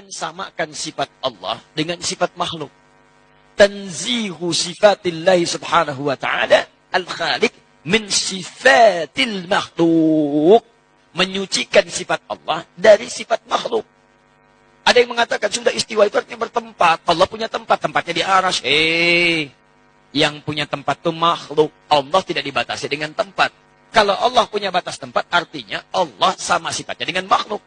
samakan sifat Allah dengan sifat makhluk. Tanzihu sifatillahi subhanahu wa ta'ala al-khaliq min sifatil makhluk. Menyucikan sifat Allah dari sifat makhluk. Ada yang mengatakan sudah istiwa itu artinya bertempat. Allah punya tempat, tempatnya di arasy. Yang punya tempat itu makhluk. Allah tidak dibatasi dengan tempat. Kalau Allah punya batas tempat, artinya Allah sama sifatnya dengan makhluk.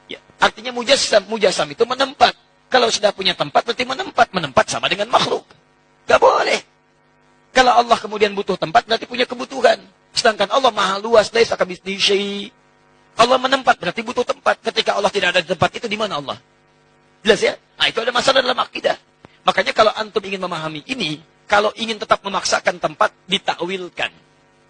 Ya, artinya mujassam itu menempat. Kalau sudah punya tempat, berarti menempat sama dengan makhluk. Gak boleh. Kalau Allah kemudian butuh tempat, berarti punya kebutuhan. Sedangkan Allah maha luas, laisa kamitslihi syai'. Allah menempat, berarti butuh tempat. Ketika Allah tidak ada di tempat itu, di mana Allah? Jelas ya? Nah, itu ada masalah dalam akidah. Makanya kalau antum ingin memahami ini, kalau ingin tetap memaksakan tempat, ditakwilkan.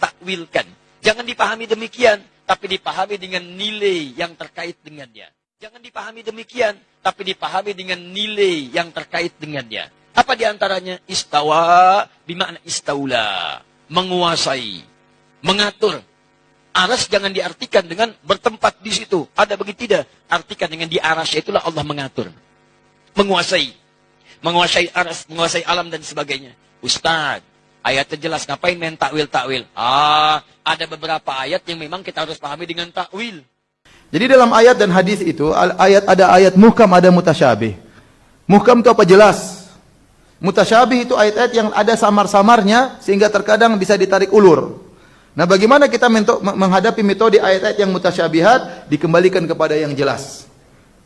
Takwilkan. Jangan dipahami demikian, tapi dipahami dengan nilai yang terkait dengannya. Jangan dipahami demikian, tapi dipahami dengan nilai yang terkait dengannya. Apa diantaranya? Istawa, bimakna istaula. Menguasai, mengatur. Aras jangan diartikan dengan bertempat di situ. Ada begitu tidak? Artikan dengan di aras, itulah Allah mengatur. Menguasai. Menguasai aras, menguasai alam dan sebagainya. Ustaz, ayatnya jelas, ngapain main takwil-takwil? Ada beberapa ayat yang memang kita harus pahami dengan takwil. Jadi dalam ayat dan hadis itu, ada ayat muhkam, ada mutasyabih. Muhkam itu apa? Jelas. Mutasyabih itu ayat-ayat yang ada samar-samarnya, sehingga terkadang bisa ditarik ulur. Nah, bagaimana kita menghadapi metode ayat-ayat yang mutasyabihat? Dikembalikan kepada yang jelas.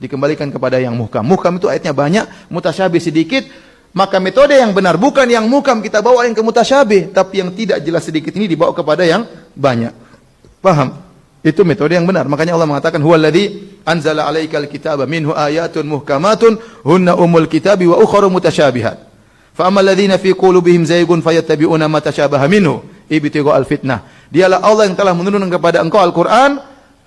Dikembalikan kepada yang muhkam. Muhkam itu ayatnya banyak, mutasyabih sedikit. Maka metode yang benar, bukan yang muhkam kita bawa yang ke mutasyabih, tapi yang tidak jelas sedikit ini dibawa kepada yang banyak. Paham? Itu metode yang benar. Makanya Allah mengatakan, huwallazi anzala 'alaikal kitaba minhu ayatun muhkamatun hunna ummul kitabi wa ukhra mutasyabihat. Fa ammal ladzina fi qulubihim zaygun fayattabi'una ma tashabaha minhu ibtigha'al fitnah. Dialah Allah yang telah menurunkan kepada engkau Al-Quran.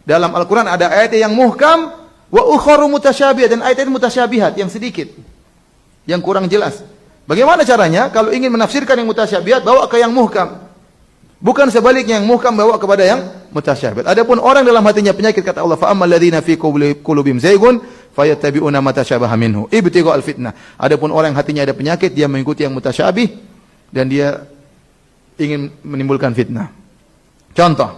Dalam Al-Quran ada ayat yang muhkam, wa ukhra mutasyabihat, dan ayat mutasyabihat yang sedikit, yang kurang jelas. Bagaimana caranya? Kalau ingin menafsirkan yang mutasyabihat, bawa ke yang muhkam. Bukan sebaliknya, yang muhkam bawa kepada yang mutasyabihat. Adapun orang dalam hatinya penyakit, kata Allah, fa ammal ladzina fi qulubihim zaygun fayattabi'una ma tashabaha minhu ibtigha'al fitnah. Adapun orang yang hatinya ada penyakit, dia mengikuti yang mutasyabih dan dia ingin menimbulkan fitnah. Contoh,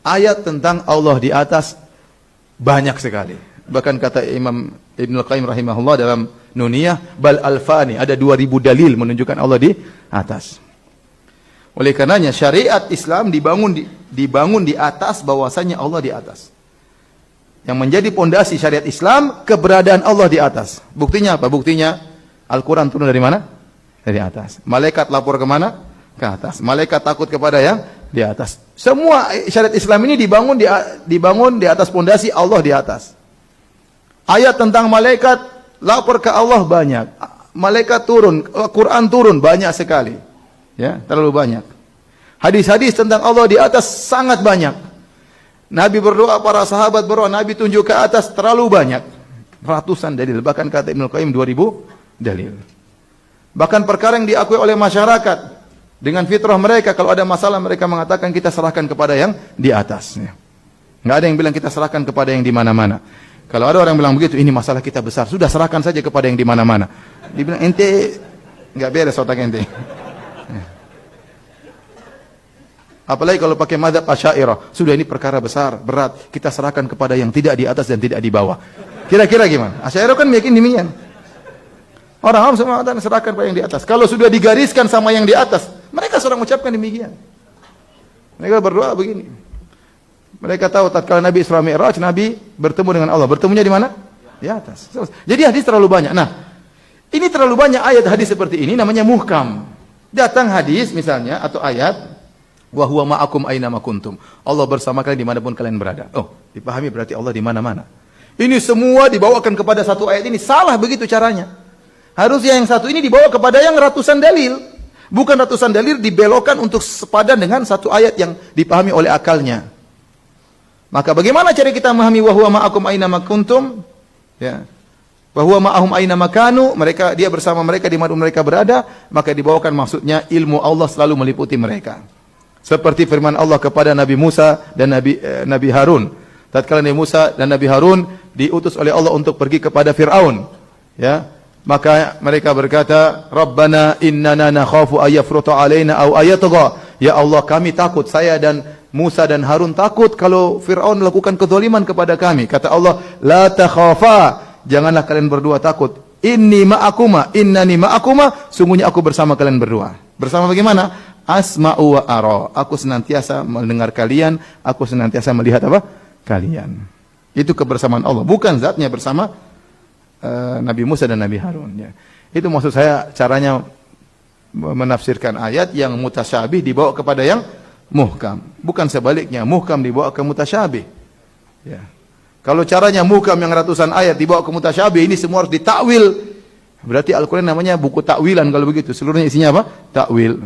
ayat tentang Allah di atas banyak sekali. Bahkan kata Imam Ibnul Qayyim rahimahullah dalam Nuniyah, bal alfani, ada 2000 dalil menunjukkan Allah di atas. Oleh karenanya syariat Islam dibangun di atas bahwasanya Allah di atas. Yang menjadi pondasi syariat Islam, keberadaan Allah di atas. Buktinya apa? Buktinya Al-Quran turun dari mana? Dari atas. Malaikat lapor kemana? Ke atas. Malaikat takut kepada yang di atas. Semua syariat Islam ini dibangun di atas pondasi Allah di atas. Ayat tentang malaikat lapor ke Allah banyak. Malaikat turun, Quran turun banyak sekali. Ya, terlalu banyak. Hadis-hadis tentang Allah di atas sangat banyak. Nabi berdoa, para sahabat berdoa, Nabi tunjuk ke atas, terlalu banyak. Ratusan dalil, bahkan kata Ibnu Qayyim 2000 dalil. Bahkan perkara yang diakui oleh masyarakat dengan fitrah mereka, kalau ada masalah mereka mengatakan kita serahkan kepada yang di atas. Nggak ada yang bilang kita serahkan kepada yang di mana-mana. Kalau ada orang bilang begitu, ini masalah kita besar, sudah serahkan saja kepada yang di mana-mana. Dibilang ente nggak beres otak ente. Apalagi kalau pakai mazhab Asy'ariyah, sudah ini perkara besar, berat, kita serahkan kepada yang tidak di atas dan tidak di bawah. Kira-kira gimana? Asy'ariyah kan meyakini demikian. Orang awam semua mengatakan serahkan pada yang di atas. Kalau sudah digariskan sama yang di atas, mereka sedang mengucapkan demikian. Mereka berdoa begini. Mereka tahu tatkala Nabi Isra Mi'raj, Nabi bertemu dengan Allah. Bertemunya di mana? Di atas. Jadi hadis terlalu banyak. Nah, ini terlalu banyak ayat hadis seperti ini, namanya muhkam. Datang hadis misalnya atau ayat, wa huwa ma'akum aina ma kuntum. Allah bersama kalian dimanapun kalian berada. Oh, dipahami berarti Allah di mana-mana. Ini semua dibawakan kepada satu ayat ini. Salah begitu caranya. Harusnya yang satu ini dibawa kepada yang ratusan dalil. Bukan ratusan dalil dibelokkan untuk sepadan dengan satu ayat yang dipahami oleh akalnya. Maka bagaimana cara kita memahami wa huwa ma'akum aina ma kuntum? Ya. Wa huwa ma'ahum aina ma kanu, dia bersama mereka di mana mereka berada, maka dibawakan maksudnya ilmu Allah selalu meliputi mereka. Seperti firman Allah kepada Nabi Musa dan Nabi Harun. Tatkala Nabi Musa dan Nabi Harun diutus oleh Allah untuk pergi kepada Fir'aun. Ya, maka mereka berkata, Rabbana innana nakhafu ayyafruta alaina aw ayatgha. Ya Allah, kami takut, saya dan Musa dan Harun takut kalau Fir'aun melakukan kezaliman kepada kami. Kata Allah, la takhafa, janganlah kalian berdua takut. Innani ma'akuma, sungguhnya aku bersama kalian berdua. Bersama bagaimana? Asma'u wa ara. Aku senantiasa mendengar kalian, aku senantiasa melihat apa? Kalian. Itu kebersamaan Allah, bukan zatnya bersama Nabi Musa dan Nabi Harun. Ya. Itu maksud saya caranya menafsirkan ayat yang mutasyabih dibawa kepada yang muhkam. Bukan sebaliknya, muhkam dibawa ke mutasyabih. Ya. Kalau caranya muhkam yang ratusan ayat dibawa ke mutasyabih, ini semua harus ditakwil. Berarti Al-Quran namanya buku takwilan kalau begitu. Seluruhnya isinya apa? Takwil.